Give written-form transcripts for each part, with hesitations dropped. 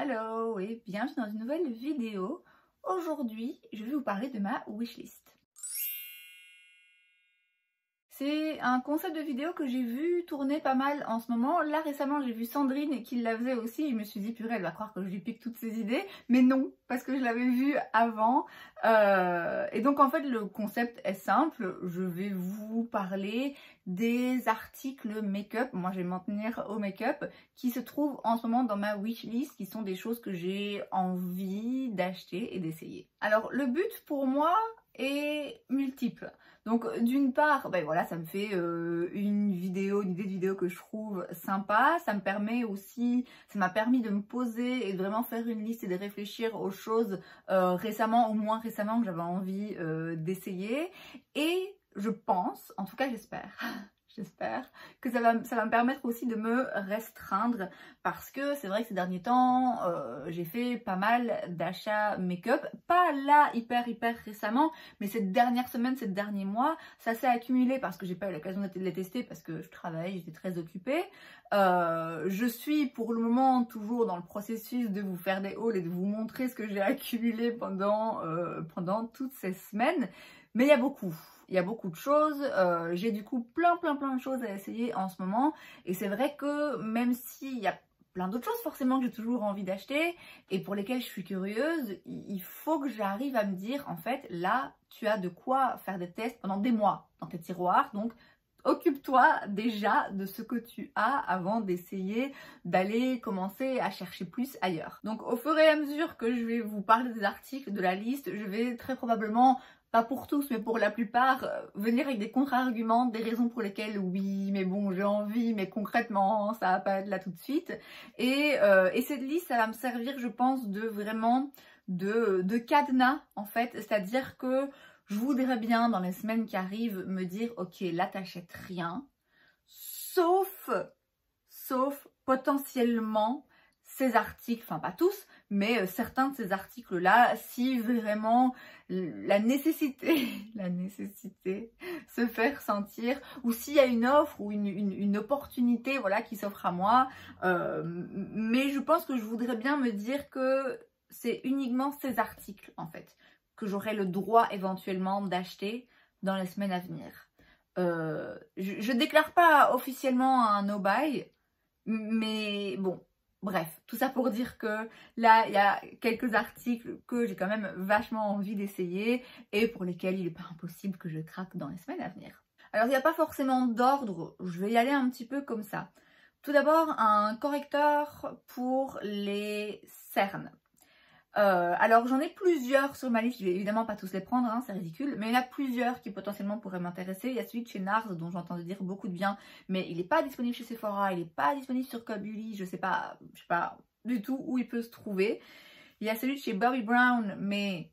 Hello et bienvenue dans une nouvelle vidéo. Aujourd'hui, je vais vous parler de ma wishlist. C'est un concept de vidéo que j'ai vu tourner pas mal en ce moment. Là récemment j'ai vu Sandrine qui la faisait aussi. Je me suis dit purée, elle va croire que je lui pique toutes ses idées. Mais non, parce que je l'avais vu avant. Et donc en fait le concept est simple. Je vais vous parler des articles make-up. Moi je vais m'en tenir au make-up qui se trouvent en ce moment dans ma wishlist, qui sont des choses que j'ai envie d'acheter et d'essayer. Alors le but pour moi est multiple. Donc d'une part, ben voilà, ça me fait une idée de vidéo que je trouve sympa. Ça me permet aussi, ça m'a permis de me poser et de vraiment faire une liste et de réfléchir aux choses récemment ou moins récemment que j'avais envie d'essayer. Et je pense, en tout cas j'espère que ça va me permettre aussi de me restreindre, parce que c'est vrai que ces derniers temps j'ai fait pas mal d'achats make-up, pas là hyper récemment, mais cette dernière semaine, ces derniers mois, ça s'est accumulé parce que j'ai pas eu l'occasion de les tester parce que je travaille, j'étais très occupée. Je suis pour le moment toujours dans le processus de vous faire des hauls et de vous montrer ce que j'ai accumulé pendant toutes ces semaines, mais il y a beaucoup de choses, j'ai du coup plein de choses à essayer en ce moment, et c'est vrai que même s'il y a plein d'autres choses forcément que j'ai toujours envie d'acheter et pour lesquelles je suis curieuse, il faut que j'arrive à me dire en fait là tu as de quoi faire des tests pendant des mois dans tes tiroirs, donc occupe-toi déjà de ce que tu as avant d'essayer d'aller commencer à chercher plus ailleurs. Donc au fur et à mesure que je vais vous parler des articles de la liste, je vais très probablement, pas pour tous, mais pour la plupart, venir avec des contre-arguments, des raisons pour lesquelles oui, mais bon, j'ai envie, mais concrètement, ça va pas être là tout de suite. Et cette liste, ça va me servir, je pense, de vraiment de cadenas, en fait. C'est-à-dire que je voudrais bien, dans les semaines qui arrivent, me dire, ok, là, t'achètes rien, sauf potentiellement ces articles, enfin pas tous, mais certains de ces articles-là, si vraiment la nécessité se fait ressentir, ou s'il y a une offre ou une opportunité, voilà, qui s'offre à moi. Mais je pense que je voudrais bien me dire que c'est uniquement ces articles, en fait, que j'aurai le droit éventuellement d'acheter dans les semaines à venir. Je déclare pas officiellement un no-buy, mais bon. Bref, tout ça pour dire que là, il y a quelques articles que j'ai quand même vachement envie d'essayer et pour lesquels il n'est pas impossible que je craque dans les semaines à venir. Alors, il n'y a pas forcément d'ordre, je vais y aller un petit peu comme ça. Tout d'abord, un correcteur pour les cernes. Alors j'en ai plusieurs sur ma liste, je vais évidemment pas tous les prendre, hein, c'est ridicule, mais il y en a plusieurs qui potentiellement pourraient m'intéresser. Il y a celui de chez NARS dont j'entends dire beaucoup de bien, mais il n'est pas disponible chez Sephora, il n'est pas disponible sur Cobuli, je sais pas du tout où il peut se trouver. Il y a celui de chez Bobbi Brown, mais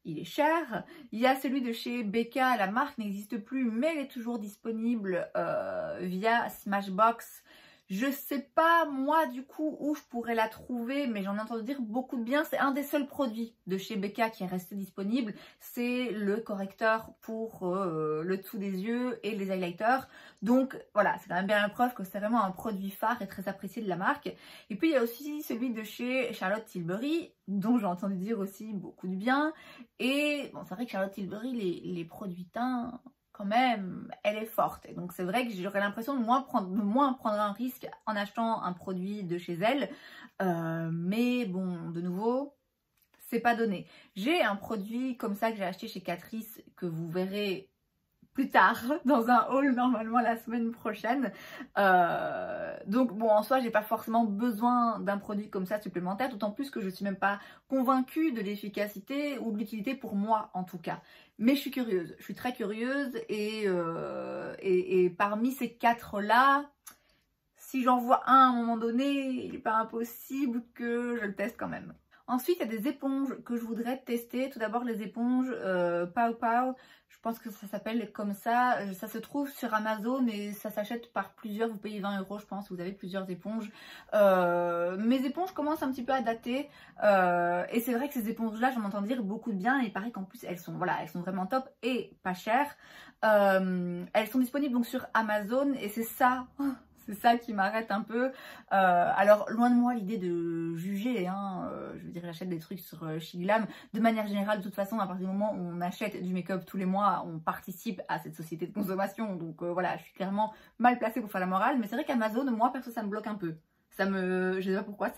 il est cher. Il y a celui de chez Becca, la marque n'existe plus, mais elle est toujours disponible via Smashbox. Je sais pas moi du coup où je pourrais la trouver, mais j'en ai entendu dire beaucoup de bien. C'est un des seuls produits de chez Becca qui est resté disponible. C'est le correcteur pour le dessous des yeux et les highlighters. Donc voilà, c'est quand même bien la preuve que c'est vraiment un produit phare et très apprécié de la marque. Et puis il y a aussi celui de chez Charlotte Tilbury, dont j'ai entendu dire aussi beaucoup de bien. Et bon, c'est vrai que Charlotte Tilbury, les produits teints, quand même, elle est forte. Et donc c'est vrai que j'aurais l'impression de moins prendre un risque en achetant un produit de chez elle. Mais bon, de nouveau, c'est pas donné. J'ai un produit comme ça que j'ai acheté chez Catrice que vous verrez plus tard dans un haul normalement la semaine prochaine. Donc bon, en soi j'ai pas forcément besoin d'un produit comme ça supplémentaire, d'autant plus que je suis même pas convaincue de l'efficacité ou de l'utilité pour moi en tout cas. Mais je suis curieuse, je suis très curieuse et parmi ces quatre là, si j'en vois un à un moment donné, il n'est pas impossible que je le teste quand même. Ensuite, il y a des éponges que je voudrais tester. Tout d'abord, les éponges Pow Pow. Je pense que ça s'appelle comme ça. Ça se trouve sur Amazon et ça s'achète par plusieurs. Vous payez 20 €, je pense, vous avez plusieurs éponges. Mes éponges commencent un petit peu à dater. Et c'est vrai que ces éponges-là, j'en entends dire beaucoup de bien. Et il paraît qu'en plus, elles sont vraiment top et pas chères. Elles sont disponibles donc sur Amazon et c'est ça C'est ça qui m'arrête un peu. Alors, loin de moi l'idée de juger, hein. Je veux dire, j'achète des trucs sur Shiglam. De manière générale, de toute façon, à partir du moment où on achète du make-up tous les mois, on participe à cette société de consommation. Donc voilà, je suis clairement mal placée pour faire la morale. Mais c'est vrai qu'Amazon, moi, perso, ça me bloque un peu. Je sais pas pourquoi,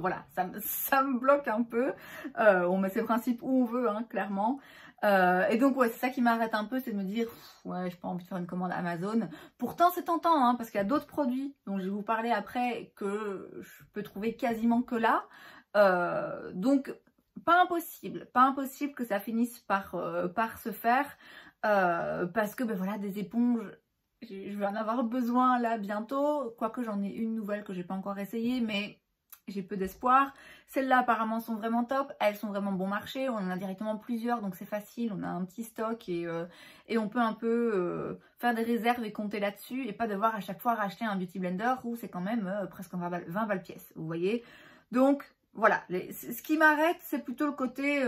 voilà, ça me bloque un peu. On met ses principes où on veut, hein, clairement. Et donc ouais, c'est ça qui m'arrête un peu, c'est de me dire ouais, j'ai pas envie de faire une commande Amazon. Pourtant c'est tentant, hein, parce qu'il y a d'autres produits dont je vais vous parler après que je peux trouver quasiment que là. Donc pas impossible que ça finisse par se faire, parce que ben voilà, des éponges, je vais en avoir besoin là bientôt, quoique j'en ai une nouvelle que j'ai pas encore essayée, mais j'ai peu d'espoir. Celles-là apparemment sont vraiment top, elles sont vraiment bon marché, on en a directement plusieurs donc c'est facile, on a un petit stock et on peut un peu faire des réserves et compter là-dessus et pas devoir à chaque fois racheter un beauty blender où c'est quand même presque 20 balles pièce, vous voyez. Donc voilà, ce qui m'arrête c'est plutôt le côté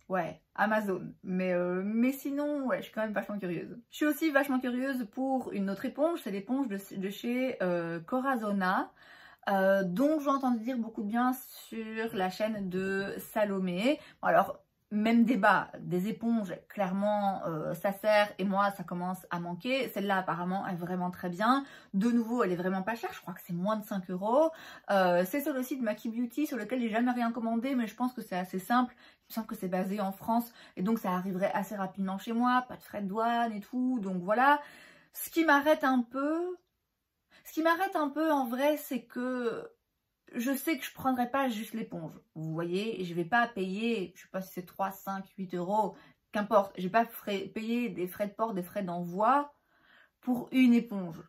ouais, Amazon. Mais sinon, ouais, je suis quand même vachement curieuse. Je suis aussi vachement curieuse pour une autre éponge, c'est l'éponge de chez Corazona. Dont j'ai entendu dire beaucoup de bien sur la chaîne de Salomé. Bon, alors, même débat, des éponges, clairement ça sert et moi ça commence à manquer. Celle-là apparemment est vraiment très bien. De nouveau, elle est vraiment pas chère, je crois que c'est moins de 5 €. C'est sur le site Maki Beauty sur lequel j'ai jamais rien commandé, mais je pense que c'est assez simple. Il me semble que c'est basé en France et donc ça arriverait assez rapidement chez moi, pas de frais de douane et tout, donc voilà. Ce qui m'arrête un peu en vrai, c'est que je sais que je prendrai pas juste l'éponge. Vous voyez, je vais pas payer, je sais pas si c'est 3, 5, 8 €, qu'importe. Je vais pas payer des frais de port, des frais d'envoi pour une éponge.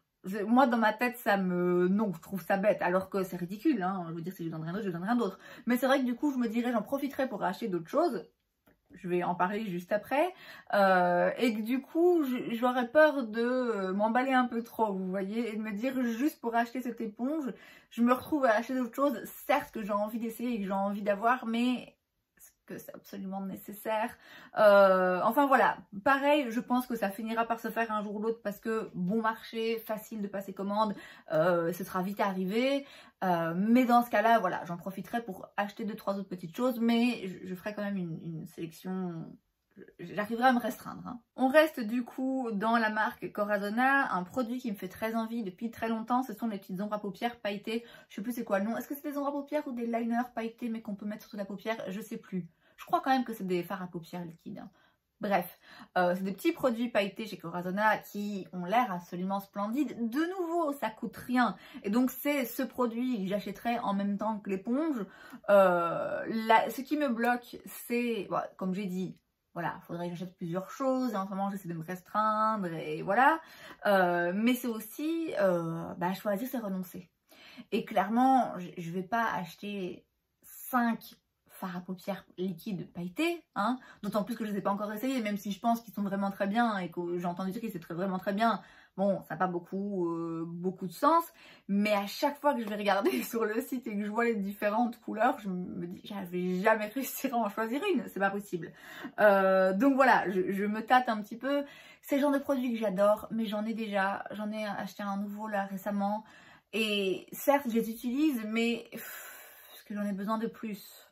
Moi, dans ma tête, non, je trouve ça bête, alors que c'est ridicule, hein. Je veux dire, si je donnerais rien d'autre, je donnerais rien d'autre. Mais c'est vrai que du coup, je me dirais, j'en profiterai pour acheter d'autres choses. Je vais en parler juste après, et que du coup j'aurais peur de m'emballer un peu trop, vous voyez, et de me dire juste pour acheter cette éponge, je me retrouve à acheter d'autres choses, certes que j'ai envie d'essayer et que j'ai envie d'avoir, mais est-ce que c'est absolument nécessaire? Enfin voilà, pareil, je pense que ça finira par se faire un jour ou l'autre parce que bon marché, facile de passer commande, ce sera vite arrivé. Mais dans ce cas-là, voilà, j'en profiterai pour acheter 2-3 autres petites choses, mais je ferai quand même une sélection, j'arriverai à me restreindre, hein. On reste du coup dans la marque Corazona, un produit qui me fait très envie depuis très longtemps, ce sont les petites ombres à paupières pailletées, je sais plus c'est quoi le nom, est-ce que c'est des ombres à paupières ou des liners pailletés mais qu'on peut mettre sur la paupière, je sais plus. Je crois quand même que c'est des fards à paupières liquides, hein. Bref, c'est des petits produits pailletés chez Corazona qui ont l'air absolument splendides. De nouveau, ça coûte rien. Et donc, c'est ce produit que j'achèterai en même temps que l'éponge. Ce qui me bloque, c'est, bon, comme j'ai dit, voilà, il faudrait que j'achète plusieurs choses. Et en ce moment, j'essaie de me restreindre et voilà. Mais c'est aussi, choisir, c'est renoncer. Et clairement, je vais pas acheter 5 fards à paupières liquides pailletés, hein, d'autant plus que je ne les ai pas encore essayés, même si je pense qu'ils sont vraiment très bien et que j'ai entendu dire qu'ils étaient vraiment très bien. Bon, ça n'a pas beaucoup de sens, mais à chaque fois que je vais regarder sur le site et que je vois les différentes couleurs, je me dis, je vais jamais réussir à en choisir une, c'est pas possible. Donc voilà, je me tâte un petit peu. C'est le genre de produit que j'adore, mais j'en ai acheté un nouveau là récemment, et certes je les utilise, mais est-ce que j'en ai besoin de plus?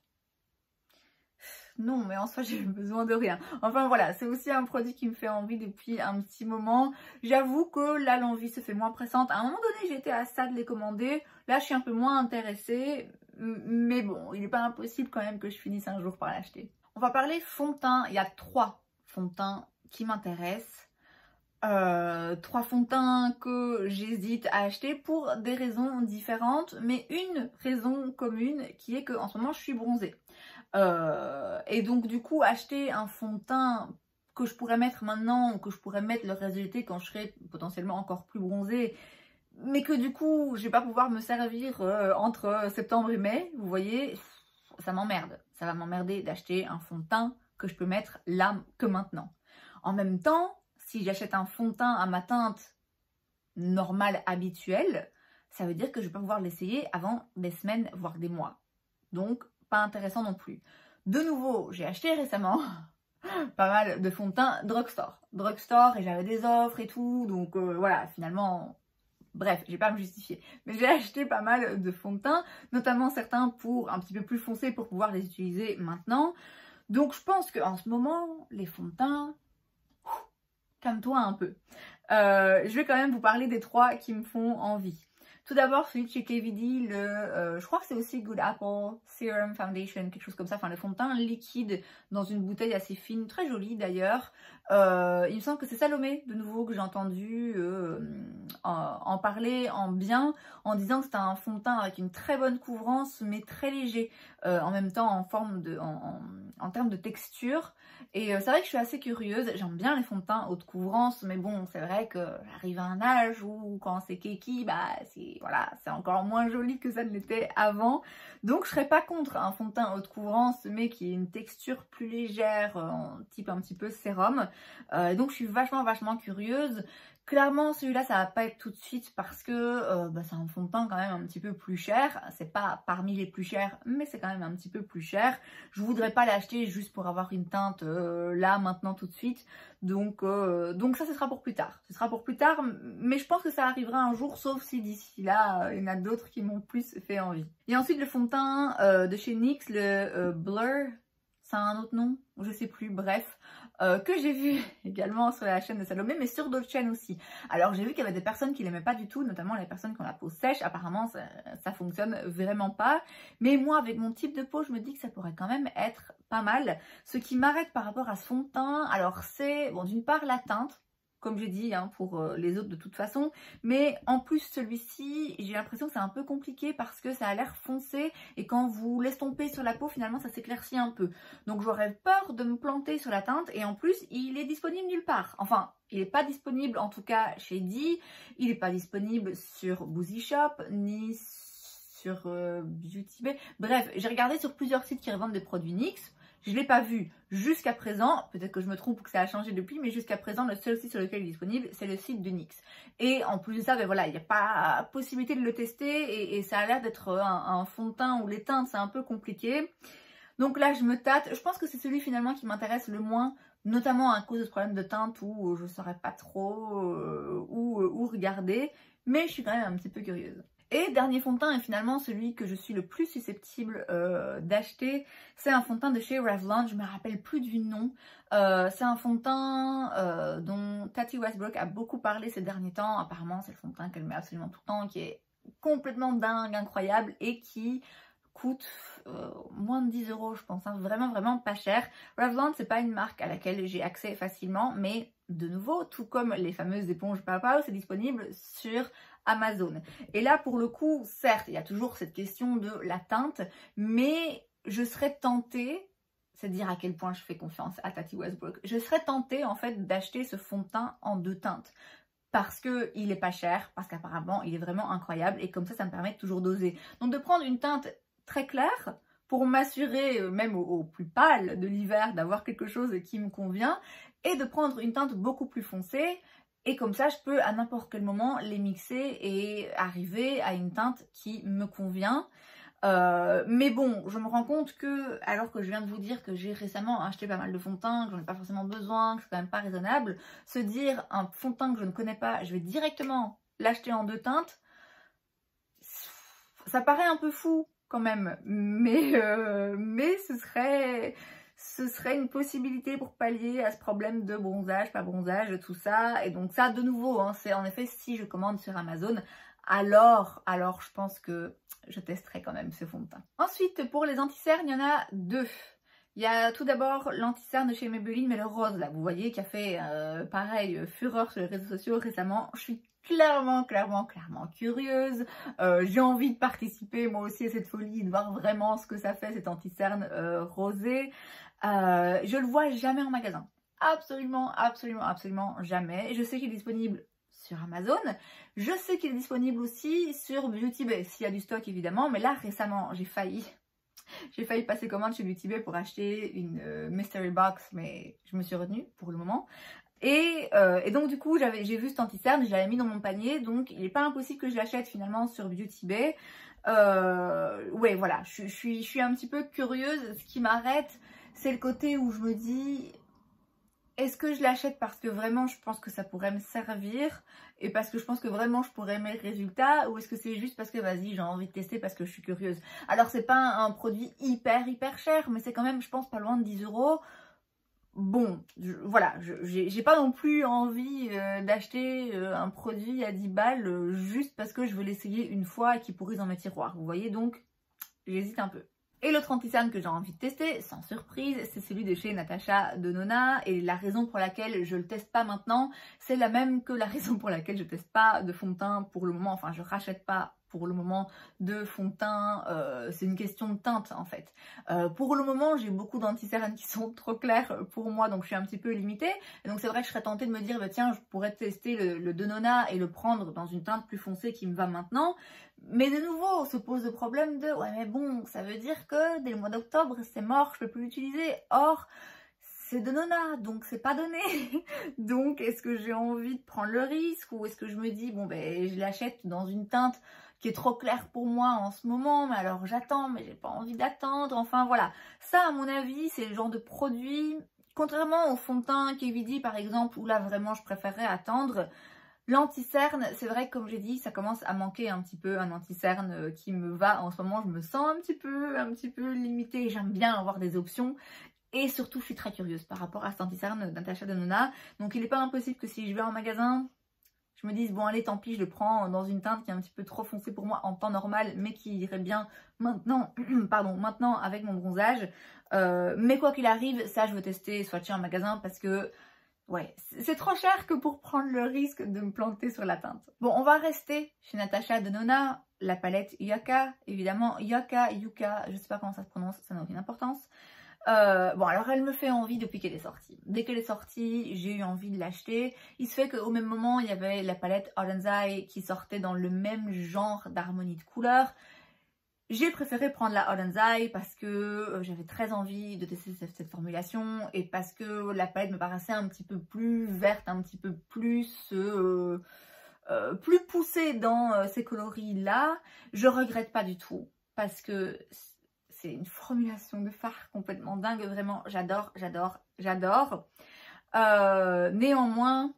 Non, mais en soi, j'ai besoin de rien. Enfin voilà, c'est aussi un produit qui me fait envie depuis un petit moment. J'avoue que là, l'envie se fait moins pressante. À un moment donné, j'étais à ça de les commander. Là, je suis un peu moins intéressée. Mais bon, il n'est pas impossible quand même que je finisse un jour par l'acheter. On va parler fond de teint. Il y a 3 fonds de teint qui m'intéressent. 3 fonds de teint que j'hésite à acheter pour des raisons différentes. Mais une raison commune qui est qu'en ce moment, je suis bronzée. Et donc du coup acheter un fond de teint que je pourrais mettre maintenant ou que je pourrais mettre le reste de l'été quand je serai potentiellement encore plus bronzée, mais que du coup je vais pas pouvoir me servir entre septembre et mai, vous voyez, ça m'emmerde. Ça va m'emmerder d'acheter un fond de teint que je peux mettre là que maintenant. En même temps, si j'achète un fond de teint à ma teinte normale habituelle, ça veut dire que je vais pas pouvoir l'essayer avant des semaines voire des mois. Donc pas intéressant non plus. De nouveau, j'ai acheté récemment pas mal de fonds de teint drugstore et j'avais des offres et tout, donc voilà, finalement Bref, je vais pas me justifier. Mais j'ai acheté pas mal de fonds de teint, notamment certains pour un petit peu plus foncés pour pouvoir les utiliser maintenant. Donc je pense qu'en ce moment, les fonds de teint, calme-toi un peu. Je vais quand même vous parler des 3 qui me font envie. Tout d'abord, celui de chez KVD, je crois que c'est aussi Good Apple Serum Foundation, quelque chose comme ça, enfin le fond de teint liquide dans une bouteille assez fine, très jolie d'ailleurs. Il me semble que c'est Salomé, de nouveau, que j'ai entendu en parler en bien, en disant que c'était un fond de teint avec une très bonne couvrance, mais très léger, en même temps en termes de texture. Et c'est vrai que je suis assez curieuse, j'aime bien les fonds de teint haute couvrance, mais bon, c'est vrai que j'arrive à un âge où quand c'est keki, bah c'est encore moins joli que ça ne l'était avant. Donc je serais pas contre un fond de teint haute couvrance, mais qui ait une texture plus légère, type un petit peu sérum. Donc je suis vachement curieuse. Clairement, celui-là, ça va pas être tout de suite parce que c'est un fond de teint quand même un petit peu plus cher. C'est pas parmi les plus chers, mais c'est quand même un petit peu plus cher. Je voudrais pas l'acheter juste pour avoir une teinte là, maintenant, tout de suite. Donc ça, ce sera pour plus tard. Ce sera pour plus tard, mais je pense que ça arrivera un jour, sauf si d'ici là, il y en a d'autres qui m'ont plus fait envie. Et ensuite, le fond de teint de chez NYX, le Blur, ça a un autre nom, je sais plus, bref. Que j'ai vu également sur la chaîne de Salomé, mais sur d'autres chaînes aussi. Alors j'ai vu qu'il y avait des personnes qui l'aimaient pas du tout, notamment les personnes qui ont la peau sèche. Apparemment ça fonctionne vraiment pas. Mais moi, avec mon type de peau, je me dis que ça pourrait quand même être pas mal. Ce qui m'arrête par rapport à ce fond de teint, alors c'est, bon, d'une part la teinte, comme j'ai dit, hein, pour les autres de toute façon. Mais en plus, celui-ci, j'ai l'impression que c'est un peu compliqué parce que ça a l'air foncé et quand vous l'estompez sur la peau, finalement, ça s'éclaircit un peu. Donc j'aurais peur de me planter sur la teinte et en plus, il est disponible nulle part. Enfin, il n'est pas disponible en tout cas chez Di, il n'est pas disponible sur Boozy Shop, ni sur Beauty Bay. Bref, j'ai regardé sur plusieurs sites qui revendent des produits NYX. Je ne l'ai pas vu jusqu'à présent, peut-être que je me trompe ou que ça a changé depuis, mais jusqu'à présent, le seul site sur lequel il est disponible, c'est le site de NYX. Et en plus de ça, ben voilà, il n'y a pas possibilité de le tester et ça a l'air d'être un fond de teint où les teintes, c'est un peu compliqué. Donc là, je me tâte. Je pense que c'est celui finalement qui m'intéresse le moins, notamment à cause de ce problème de teinte où je ne saurais pas trop où regarder, mais je suis quand même un petit peu curieuse. Et dernier fond de teint, et finalement celui que je suis le plus susceptible d'acheter, c'est un fond de teint de chez Revlon, je me rappelle plus du nom. C'est un fond de teint dont Tati Westbrook a beaucoup parlé ces derniers temps. Apparemment c'est le fond de teint qu'elle met absolument tout le temps, qui est complètement dingue, incroyable et qui coûte moins de 10 € je pense, hein, vraiment pas cher. Revlon, c'est pas une marque à laquelle j'ai accès facilement, mais de nouveau, tout comme les fameuses éponges Pow, c'est disponible sur Amazon. Et là, pour le coup, certes, il y a toujours cette question de la teinte, mais je serais tentée, c'est dire à quel point je fais confiance à Tati Westbrook, je serais tentée en fait d'acheter ce fond de teint en 2 teintes. Parce qu'il est pas cher, parce qu'apparemment il est vraiment incroyable et comme ça me permet de toujours doser. Donc de prendre une teinte très claire pour m'assurer, même au plus pâle de l'hiver, d'avoir quelque chose qui me convient et de prendre une teinte beaucoup plus foncée. Et comme ça, je peux à n'importe quel moment les mixer et arriver à une teinte qui me convient. Mais bon, je me rends compte que, alors que je viens de vous dire que j'ai récemment acheté pas mal de fond de teint, que j'en ai pas forcément besoin, que c'est quand même pas raisonnable, se dire un fond de teint que je ne connais pas, je vais directement l'acheter en 2 teintes, ça paraît un peu fou quand même, mais ce serait une possibilité pour pallier à ce problème de bronzage, pas bronzage, tout ça. Et donc ça, de nouveau, hein, c'est en effet si je commande sur Amazon, alors je pense que je testerai quand même ce fond de teint. Ensuite, pour les anti-cernes, il y en a 2. Il y a tout d'abord l'anti-cerne de chez Maybelline, mais le rose, là, vous voyez, qui a fait, pareil, fureur sur les réseaux sociaux récemment. Je suis clairement curieuse. J'ai envie de participer, moi aussi, à cette folie, de voir vraiment ce que ça fait, cet anti-cerne rosé. Je le vois jamais en magasin. Absolument jamais. Je sais qu'il est disponible sur Amazon. Je sais qu'il est disponible aussi sur Beauty Bay, s'il y a du stock évidemment. Mais là, récemment, j'ai failli passer commande chez Beauty Bay pour acheter une mystery box, mais je me suis retenue pour le moment. Et donc du coup, j'ai vu cet anti-cerne, je l'avais mis dans mon panier, donc il n'est pas impossible que je l'achète finalement sur Beauty Bay. Ouais, voilà, je suis un petit peu curieuse. Ce qui m'arrête, c'est le côté où je me dis, Est-ce que je l'achète parce que vraiment je pense que ça pourrait me servir et parce que je pense que vraiment je pourrais aimer le résultat, ou est-ce que c'est juste parce que vas-y j'ai envie de tester parce que je suis curieuse? Alors c'est pas un produit hyper cher, mais c'est quand même je pense pas loin de 10 €. Bon, voilà, j'ai pas non plus envie d'acheter un produit à 10 balles juste parce que je veux l'essayer une fois et qu'il pourrit dans mes tiroirs. Vous voyez, donc j'hésite un peu. Et l'autre anti-cerne que j'ai envie de tester, sans surprise, c'est celui de chez Natasha Denona. Et la raison pour laquelle je le teste pas maintenant, c'est la même que la raison pour laquelle je teste pas de fond de teint pour le moment. Enfin, je rachète pas pour le moment de fond de teint, c'est une question de teinte en fait. Pour le moment, j'ai beaucoup d'anti-cernes qui sont trop clairs pour moi, donc je suis un petit peu limitée. Et donc c'est vrai que je serais tentée de me dire, bah, tiens, je pourrais tester le Denona et le prendre dans une teinte plus foncée qui me va maintenant. Mais de nouveau, on se pose le problème de, ouais mais bon, ça veut dire que dès le mois d'octobre, c'est mort, je peux plus l'utiliser. Or, c'est Denona, donc c'est pas donné. Donc, est-ce que j'ai envie de prendre le risque, ou est-ce que je me dis, bon ben, je l'achète dans une teinte qui est trop claire pour moi en ce moment, mais alors j'attends, mais j'ai pas envie d'attendre. Enfin voilà, ça à mon avis, c'est le genre de produit, contrairement au fond de teint KVD par exemple, où là vraiment je préférerais attendre. L'anti-cerne, c'est vrai que comme j'ai dit, ça commence à manquer un petit peu un anti-cerne qui me va en ce moment. Je me sens un petit peu limitée. J'aime bien avoir des options. Et surtout, je suis très curieuse par rapport à cet anti-cerne Natasha Denona. Donc il n'est pas impossible que si je vais en magasin, je me dise, bon allez, tant pis, je le prends dans une teinte qui est un petit peu trop foncée pour moi en temps normal, mais qui irait bien maintenant, pardon, maintenant avec mon bronzage. Mais quoi qu'il arrive, ça je veux tester Swatché en magasin parce que ouais, c'est trop cher que pour prendre le risque de me planter sur la teinte. Bon, on va rester chez Natasha Denona, la palette Yuka, évidemment, Yuka, je sais pas comment ça se prononce, ça n'a aucune importance. Bon, alors elle me fait envie depuis qu'elle est sortie. Dès qu'elle est sortie, j'ai eu envie de l'acheter. Il se fait qu'au même moment, il y avait la palette Hollandseye qui sortait dans le même genre d'harmonie de couleurs. J'ai préféré prendre la Hollandseye parce que j'avais très envie de tester cette formulation et parce que la palette me paraissait un petit peu plus verte, un petit peu plus poussée dans ces coloris-là. Je regrette pas du tout parce que c'est une formulation de fard complètement dingue, vraiment, j'adore, j'adore, j'adore. Néanmoins,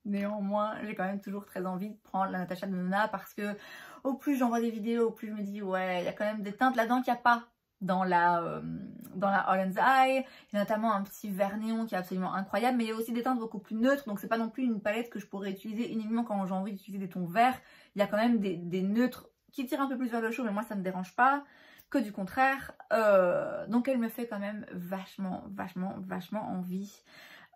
j'ai quand même toujours très envie de prendre la Natasha Denona parce que au plus j'envoie des vidéos, au plus je me dis ouais, il y a quand même des teintes là-dedans qu'il n'y a pas dans la Hollandseye. Il y a notamment un petit vert néon qui est absolument incroyable, mais il y a aussi des teintes beaucoup plus neutres, donc c'est pas non plus une palette que je pourrais utiliser uniquement quand j'ai envie d'utiliser des tons verts. Il y a quand même des neutres qui tirent un peu plus vers le chaud, mais moi ça me dérange pas, que du contraire. Donc elle me fait quand même vachement envie.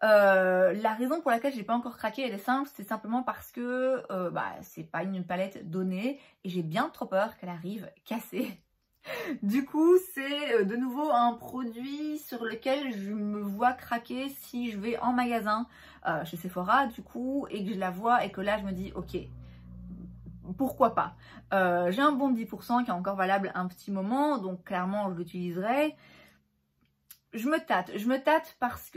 La raison pour laquelle j'ai pas encore craqué, elle est simple, c'est simplement parce que c'est pas une palette donnée et j'ai bien trop peur qu'elle arrive cassée. Du coup, c'est de nouveau un produit sur lequel je me vois craquer si je vais en magasin chez Sephora du coup et que je la vois et que là je me dis ok, pourquoi pas. J'ai un bon de 10% qui est encore valable un petit moment, donc clairement je l'utiliserai. Je me tâte parce que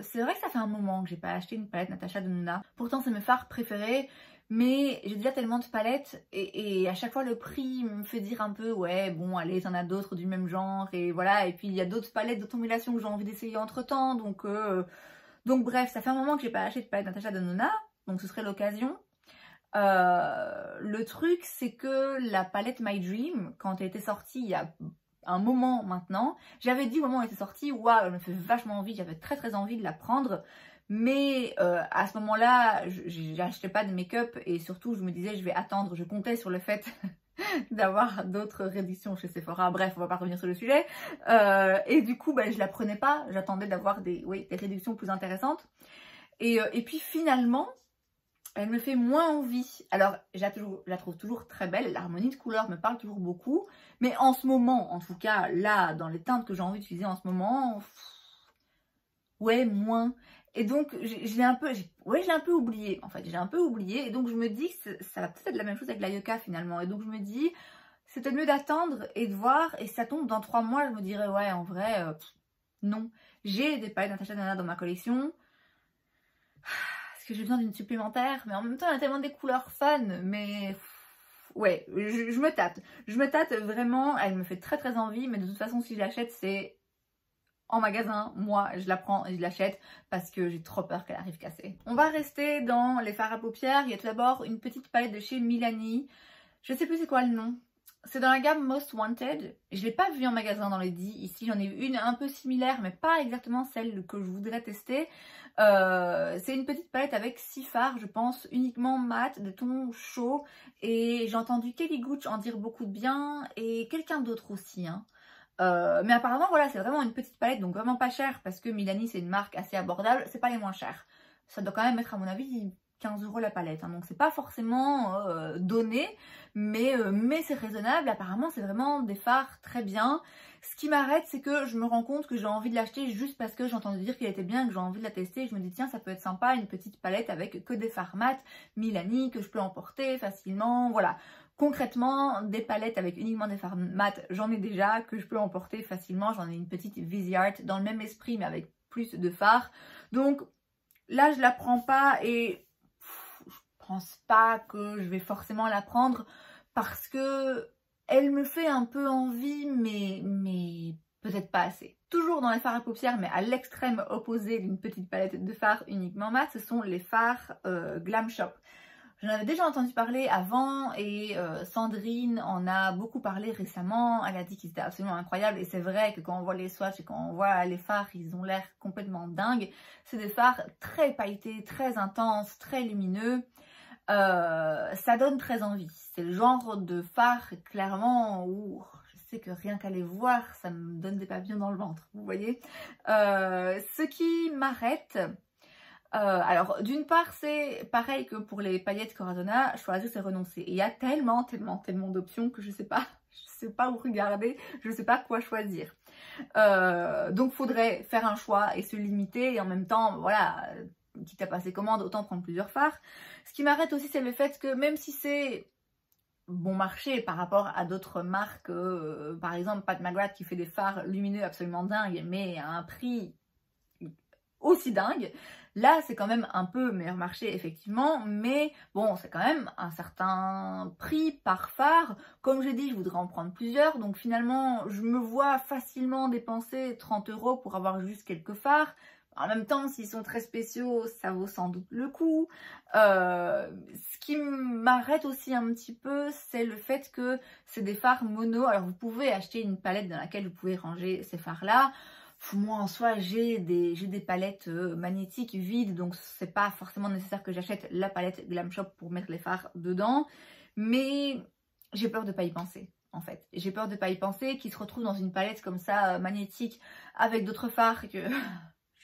c'est vrai que ça fait un moment que j'ai pas acheté une palette Natasha Denona. Pourtant c'est mes fards préférés, mais j'ai déjà tellement de palettes et à chaque fois le prix me fait dire un peu ouais bon allez t'en as d'autres du même genre et voilà, et puis il y a d'autres palettes de formulation que j'ai envie d'essayer entre temps, donc bref, ça fait un moment que j'ai pas acheté de palette Natasha Denona, donc ce serait l'occasion. Le truc c'est que la palette My Dream, quand elle était sortie il y a un moment maintenant, j'avais dit au moment où elle était sortie, waouh, elle me fait vachement envie, j'avais très envie de la prendre, mais à ce moment là j'achetais pas de make-up et surtout je me disais je vais attendre, je comptais sur le fait d'avoir d'autres réductions chez Sephora, bref on va pas revenir sur le sujet, et du coup je la prenais pas, j'attendais d'avoir des réductions plus intéressantes et puis finalement elle me fait moins envie. Alors, je la trouve toujours très belle, l'harmonie de couleurs me parle toujours beaucoup, mais en ce moment, en tout cas, là, dans les teintes que j'ai envie d'utiliser en ce moment, ouais, moins. Et donc, je l'ai un peu oublié, en fait, j'ai un peu oublié, et donc je me dis que ça va peut-être être la même chose avec la Yuka finalement, et donc je me dis, c'est peut-être mieux d'attendre et de voir, et si ça tombe dans 3 mois, je me dirais, ouais, en vrai, non. J'ai des palettes Natasha Denona dans ma collection, parce que j'ai besoin d'une supplémentaire, mais en même temps il y a tellement des couleurs fun, mais ouais, je me tâte vraiment, elle me fait très envie, mais de toute façon si je l'achète c'est en magasin, moi je la prends et je l'achète parce que j'ai trop peur qu'elle arrive cassée. On va rester dans les fards à paupières. Il y a tout d'abord une petite palette de chez Milani. Je sais plus c'est quoi le nom. C'est dans la gamme Most Wanted. Je ne l'ai pas vue en magasin dans les 10. Ici, j'en ai vu une un peu similaire, mais pas exactement celle que je voudrais tester. C'est une petite palette avec 6 fards, je pense, uniquement mat, de tons chauds. Et j'ai entendu Kelly Gooch en dire beaucoup de bien et quelqu'un d'autre aussi. Hein. Mais apparemment, voilà, c'est vraiment une petite palette, donc vraiment pas chère, parce que Milani, c'est une marque assez abordable. C'est pas les moins chers. Ça doit quand même être, à mon avis, 15 € la palette, hein, donc c'est pas forcément donné, mais c'est raisonnable. Apparemment c'est vraiment des fards très bien. Ce qui m'arrête, c'est que je me rends compte que j'ai envie de l'acheter juste parce que j'ai entendu dire qu'elle était bien, que j'ai envie de la tester, et je me dis tiens, ça peut être sympa, une petite palette avec que des fards mat Milani, que je peux emporter facilement, voilà. Concrètement, des palettes avec uniquement des fards mat, j'en ai déjà, que je peux emporter facilement. J'en ai une petite Viseart dans le même esprit mais avec plus de fards, donc là je la prends pas et je pense pas que je vais forcément la prendre parce que elle me fait un peu envie, mais peut-être pas assez. Toujours dans les fards à paupières, mais à l'extrême opposé d'une petite palette de fards uniquement mat, ce sont les fards Glam Shop. J'en avais déjà entendu parler avant et Sandrine en a beaucoup parlé récemment. Elle a dit qu'ils étaient absolument incroyables et c'est vrai que quand on voit les swatchs et quand on voit les fards, ils ont l'air complètement dingues. C'est des fards très pailletés, très intenses, très lumineux. Ça donne très envie. C'est le genre de fard clairement où je sais que rien qu'à les voir, ça me donne des papillons dans le ventre, vous voyez. Ce qui m'arrête, alors d'une part c'est pareil que pour les paillettes Corazona, choisir c'est renoncer. Et il y a tellement d'options que je sais pas où regarder, je sais pas quoi choisir. Donc faudrait faire un choix et se limiter et en même temps, voilà, quitte à passer commande, autant prendre plusieurs fards. Ce qui m'arrête aussi, c'est le fait que même si c'est bon marché par rapport à d'autres marques, par exemple Pat McGrath qui fait des fards lumineux absolument dingues, mais à un prix aussi dingue, là c'est quand même un peu meilleur marché effectivement, mais bon c'est quand même un certain prix par phare. Comme j'ai dit, je voudrais en prendre plusieurs, donc finalement je me vois facilement dépenser 30 € pour avoir juste quelques fards. En même temps, s'ils sont très spéciaux, ça vaut sans doute le coup. Ce qui m'arrête aussi un petit peu, c'est le fait que c'est des fards mono. Alors vous pouvez acheter une palette dans laquelle vous pouvez ranger ces fards-là. Moi en soi, j'ai des palettes magnétiques vides, donc c'est pas forcément nécessaire que j'achète la palette Glam Shop pour mettre les fards dedans. Mais j'ai peur de pas y penser. En fait, j'ai peur de pas y penser, qu'ils se retrouvent dans une palette comme ça magnétique avec d'autres fards que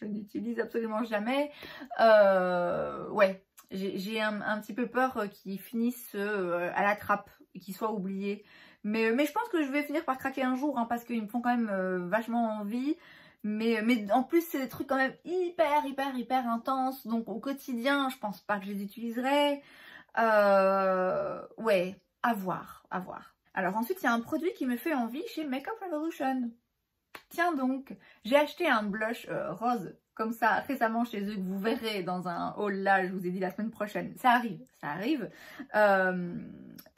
je n'utilise absolument jamais. Ouais, j'ai un petit peu peur qu'ils finissent à la trappe et qu'ils soient oubliés. Mais je pense que je vais finir par craquer un jour, hein, parce qu'ils me font quand même vachement envie. Mais en plus, c'est des trucs quand même hyper intenses. Donc au quotidien, je pense pas que je les utiliserai. Ouais, à voir. Alors ensuite, il y a un produit qui me fait envie chez Makeup Revolution. Tiens donc, j'ai acheté un blush rose comme ça récemment chez eux que vous verrez dans un haul là, je vous ai dit la semaine prochaine. Ça arrive.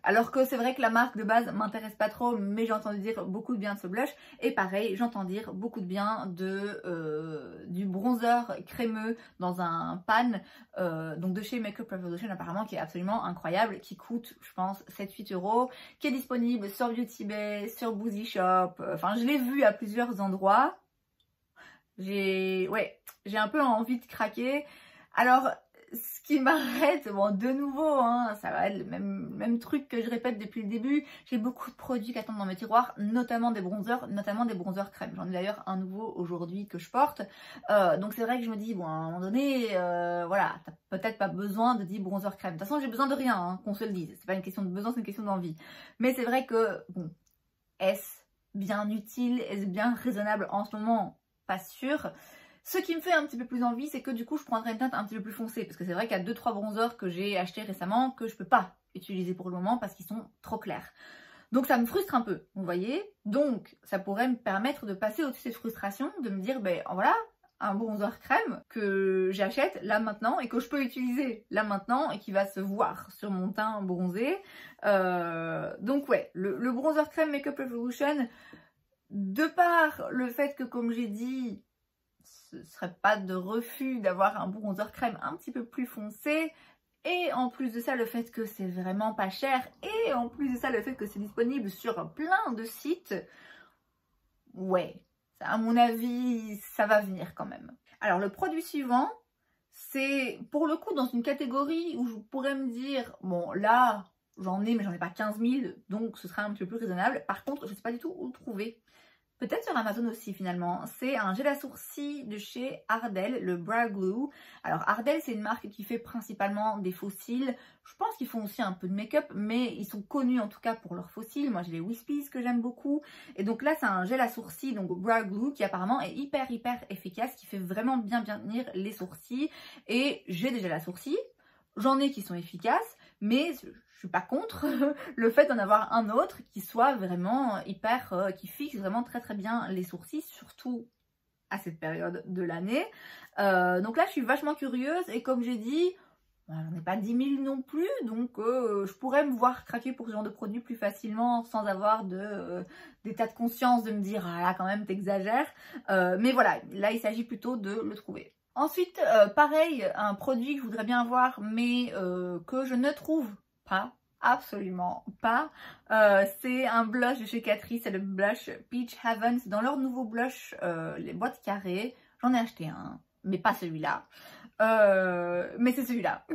Alors que c'est vrai que la marque de base m'intéresse pas trop, mais j'ai entendu dire beaucoup de bien de ce blush. Et pareil, j'entends dire beaucoup de bien du bronzer crémeux dans un pan, donc de chez Makeup Revolution apparemment, qui est absolument incroyable, qui coûte je pense 7-8 €, qui est disponible sur Beauty Bay, sur Boozy Shop, enfin je l'ai vu à plusieurs endroits. J'ai un peu envie de craquer. Alors ce qui m'arrête, bon de nouveau, hein, ça va être le même truc que je répète depuis le début, j'ai beaucoup de produits qui attendent dans mes tiroirs, notamment des bronzers crème. J'en ai d'ailleurs un nouveau aujourd'hui que je porte, donc c'est vrai que je me dis, bon à un moment donné, voilà, t'as peut-être pas besoin de 10 bronzers crème. De toute façon j'ai besoin de rien, hein, qu'on se le dise, c'est pas une question de besoin, c'est une question d'envie. Mais c'est vrai que, bon, est-ce bien utile, est-ce bien raisonnable en ce moment? Pas sûr. Ce qui me fait un petit peu plus envie, c'est que du coup je prendrai une teinte un petit peu plus foncée, parce que c'est vrai qu'il y a 2-3 bronzers que j'ai achetés récemment que je peux pas utiliser pour le moment parce qu'ils sont trop clairs. Donc ça me frustre un peu, vous voyez. Donc ça pourrait me permettre de passer au-dessus de cette frustration, de me dire, ben voilà, un bronzer crème que j'achète là maintenant et que je peux utiliser là maintenant et qui va se voir sur mon teint bronzé. Donc ouais, le bronzer crème Makeup Revolution, de par le fait que, comme j'ai dit, ce serait pas de refus d'avoir un bronzer crème un petit peu plus foncé, et en plus de ça, le fait que c'est vraiment pas cher, et en plus de ça, le fait que c'est disponible sur plein de sites, ouais, à mon avis, ça va venir quand même. Alors, le produit suivant, c'est pour le coup dans une catégorie où je pourrais me dire, bon là, j'en ai, mais j'en ai pas 15 000, donc ce sera un petit peu plus raisonnable. Par contre, je sais pas du tout où le trouver. Peut-être sur Amazon aussi finalement. C'est un gel à sourcils de chez Ardell, le Brow Glue. Alors Ardell, c'est une marque qui fait principalement des fossiles. Je pense qu'ils font aussi un peu de make-up, mais ils sont connus en tout cas pour leurs fossiles. Moi j'ai les Wispies que j'aime beaucoup. Et donc là c'est un gel à sourcils, donc Brow Glue, qui apparemment est hyper efficace, qui fait vraiment bien tenir les sourcils. Et j'ai des gels à sourcils, j'en ai qui sont efficaces, mais je suis pas contre le fait d'en avoir un autre qui soit vraiment qui fixe vraiment très bien les sourcils, surtout à cette période de l'année. Donc là, je suis vachement curieuse et comme j'ai dit, j'en ai pas 10 000 non plus, donc je pourrais me voir craquer pour ce genre de produit plus facilement sans avoir d'état de conscience de me dire « Ah là, quand même, t'exagères ». Mais voilà, là, il s'agit plutôt de le trouver. Ensuite, pareil, un produit que je voudrais bien avoir, mais que je ne trouve pas, absolument pas. C'est un blush de chez Catrice, c'est le blush Peach Haven. C'est dans leur nouveau blush, les boîtes carrées. J'en ai acheté un, mais pas celui-là. Mais c'est celui-là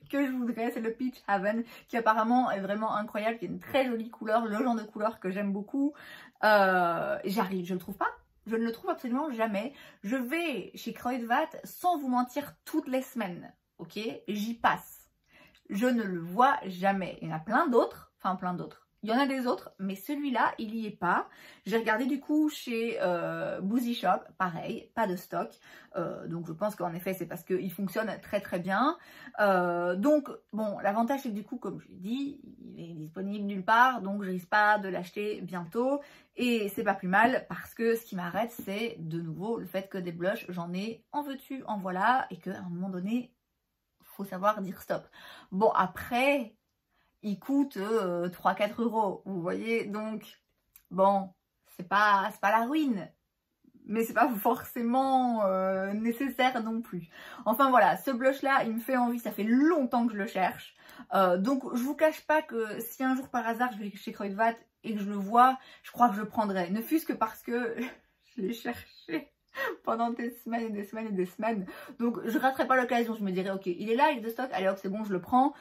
que je voudrais, c'est le Peach Haven, qui apparemment est vraiment incroyable, qui a une très jolie couleur, le genre de couleur que j'aime beaucoup. J'arrive, je le trouve pas. Je ne le trouve absolument jamais. Je vais chez Kruidvat, sans vous mentir, toutes les semaines. Ok, j'y passe. Je ne le vois jamais. Il y en a plein d'autres. Enfin, plein d'autres. Il y en a des autres, mais celui-là, il n'y est pas. J'ai regardé du coup chez Boozy Shop. Pareil, pas de stock. Donc je pense qu'en effet, c'est parce qu'il fonctionne très bien. Donc, bon, l'avantage, c'est que du coup, comme je l'ai dit, il est disponible nulle part. Donc, je risque pas de l'acheter bientôt. Et c'est pas plus mal parce que ce qui m'arrête, c'est de nouveau le fait que des blushs, j'en ai en veux-tu, en voilà. Et qu'à un moment donné, faut savoir dire stop. Bon, après, il coûte 3-4 €, vous voyez, donc bon, c'est pas la ruine, mais c'est pas forcément nécessaire non plus. Enfin voilà, ce blush là, il me fait envie, ça fait longtemps que je le cherche, donc je vous cache pas que si un jour par hasard je vais chez Kruidvat et que je le vois, je crois que je le prendrai, ne fût-ce que parce que je l'ai cherché pendant des semaines et des semaines et des semaines. Donc je raterai pas l'occasion, je me dirais ok, il est là, il est de stock, allez hop, c'est bon, je le prends.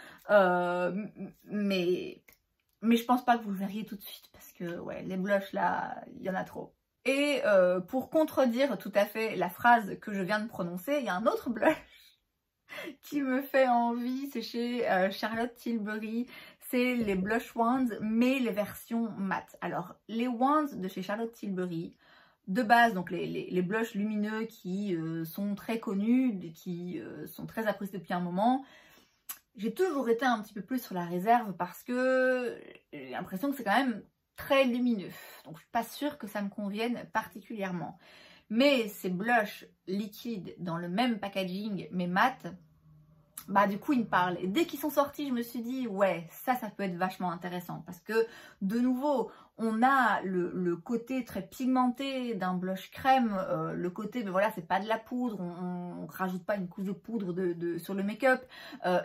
Mais je pense pas que vous le verriez tout de suite parce que ouais, les blushs là, il y en a trop. Et pour contredire tout à fait la phrase que je viens de prononcer, il y a un autre blush qui me fait envie, c'est chez Charlotte Tilbury. C'est les blush wands, mais les versions mat. Alors, les wands de chez Charlotte Tilbury, de base, donc les blushs lumineux qui sont très connus, qui sont très appréciés depuis un moment, j'ai toujours été un petit peu plus sur la réserve parce que j'ai l'impression que c'est quand même très lumineux. Donc je suis pas sûre que ça me convienne particulièrement. Mais ces blushs liquides dans le même packaging, mais mat, bah du coup ils me parlent. Et dès qu'ils sont sortis, je me suis dit ouais, ça peut être vachement intéressant parce que de nouveau on a le côté très pigmenté d'un blush crème, le côté mais voilà, c'est pas de la poudre, on rajoute pas une couche de poudre sur le make-up,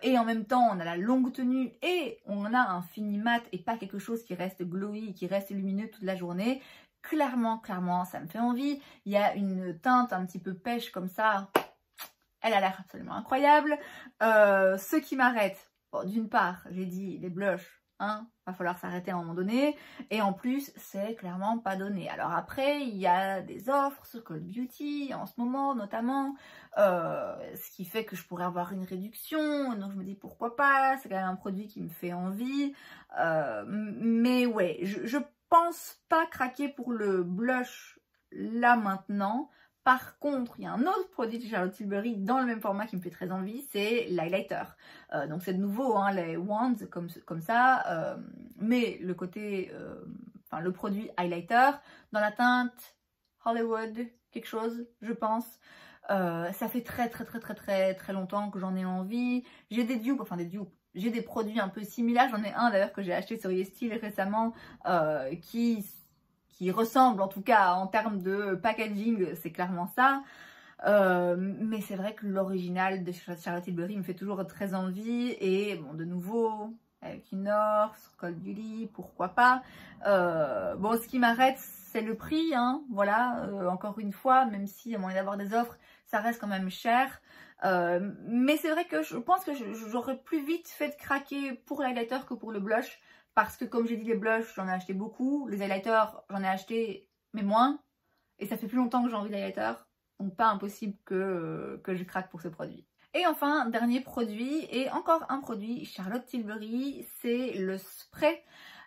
et en même temps on a la longue tenue et on a un fini mat et pas quelque chose qui reste glowy, qui reste lumineux toute la journée. Clairement ça me fait envie. Il y a une teinte un petit peu pêche comme ça. Elle a l'air absolument incroyable. Ce qui m'arrête, bon, d'une part, j'ai dit les blushs, hein, va falloir s'arrêter à un moment donné. Et en plus, c'est clairement pas donné. Alors après, il y a des offres sur Cult Beauty en ce moment, notamment. Ce qui fait que je pourrais avoir une réduction. Donc je me dis pourquoi pas, c'est quand même un produit qui me fait envie. Mais ouais, je pense pas craquer pour le blush là maintenant. Par contre, il y a un autre produit de Charlotte Tilbury dans le même format qui me fait très envie, c'est l'highlighter. Donc c'est de nouveau hein, les wands comme ça, mais le côté, le produit highlighter dans la teinte Hollywood, quelque chose, je pense. Ça fait très longtemps que j'en ai envie. J'ai des dupes, j'ai des produits un peu similaires. J'en ai un d'ailleurs que j'ai acheté sur YesStyle récemment qui qui ressemble en tout cas en termes de packaging, c'est clairement ça. Mais c'est vrai que l'original de Charlotte Tilbury me fait toujours très envie. Et bon, de nouveau, avec une offre sur Col du Lit, pourquoi pas. Bon, ce qui m'arrête, c'est le prix, hein, voilà, encore une fois, même si à moins d'avoir des offres, ça reste quand même cher. Mais c'est vrai que je pense que j'aurais plus vite fait de craquer pour l'highlighter que pour le blush. Parce que comme j'ai dit, les blushs, j'en ai acheté beaucoup. Les highlighters, j'en ai acheté, mais moins. Et ça fait plus longtemps que j'ai envie d'highlighter. Donc pas impossible que je craque pour ce produit. Et enfin, dernier produit, et encore un produit Charlotte Tilbury, c'est le spray.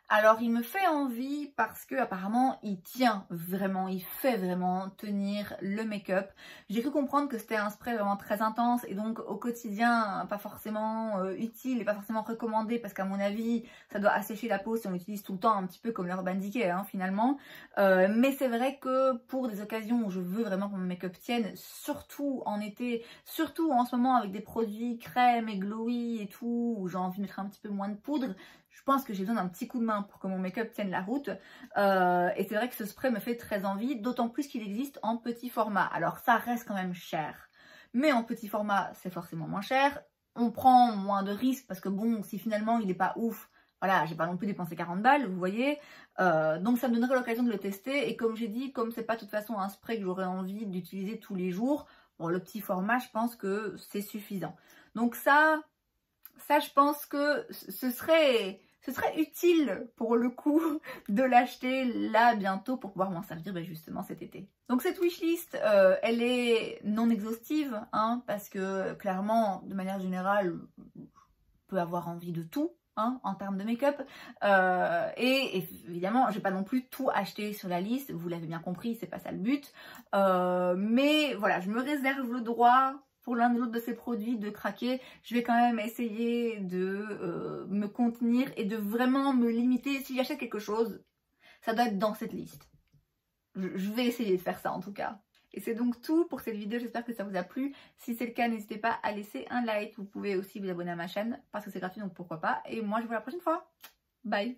Alors il me fait envie parce que apparemment il tient vraiment, il fait vraiment tenir le make-up. J'ai cru comprendre que c'était un spray vraiment très intense et donc au quotidien pas forcément utile et pas forcément recommandé parce qu'à mon avis ça doit assécher la peau si on l'utilise tout le temps, un petit peu comme l'Urban Decay hein, finalement. Mais c'est vrai que pour des occasions où je veux vraiment que mon make-up tienne, surtout en été, surtout en ce moment avec des produits crème et glowy et tout, où j'ai envie de mettre un petit peu moins de poudre, je pense que j'ai besoin d'un petit coup de main pour que mon make-up tienne la route. Et c'est vrai que ce spray me fait très envie, d'autant plus qu'il existe en petit format. Alors ça reste quand même cher. Mais en petit format, c'est forcément moins cher. On prend moins de risques parce que bon, si finalement il n'est pas ouf, voilà, j'ai pas non plus dépensé 40 balles, vous voyez. Donc ça me donnerait l'occasion de le tester. Et comme j'ai dit, comme c'est pas de toute façon un spray que j'aurais envie d'utiliser tous les jours, bon, le petit format, je pense que c'est suffisant. Donc ça je pense que ce serait utile pour le coup de l'acheter là bientôt pour pouvoir m'en servir justement cet été. Donc cette wishlist, elle est non exhaustive, hein, parce que clairement, de manière générale, je peux avoir envie de tout. Hein, en termes de make-up et évidemment je vais pas non plus tout acheter sur la liste, vous l'avez bien compris, c'est pas ça le but, mais voilà, je me réserve le droit pour l'un ou l'autre de ces produits de craquer. Je vais quand même essayer de me contenir et de vraiment me limiter. Si j'achète quelque chose, ça doit être dans cette liste. Je vais essayer de faire ça en tout cas. Et c'est donc tout pour cette vidéo, j'espère que ça vous a plu. Si c'est le cas, n'hésitez pas à laisser un like. Vous pouvez aussi vous abonner à ma chaîne parce que c'est gratuit, donc pourquoi pas. Et moi, je vous vois la prochaine fois. Bye!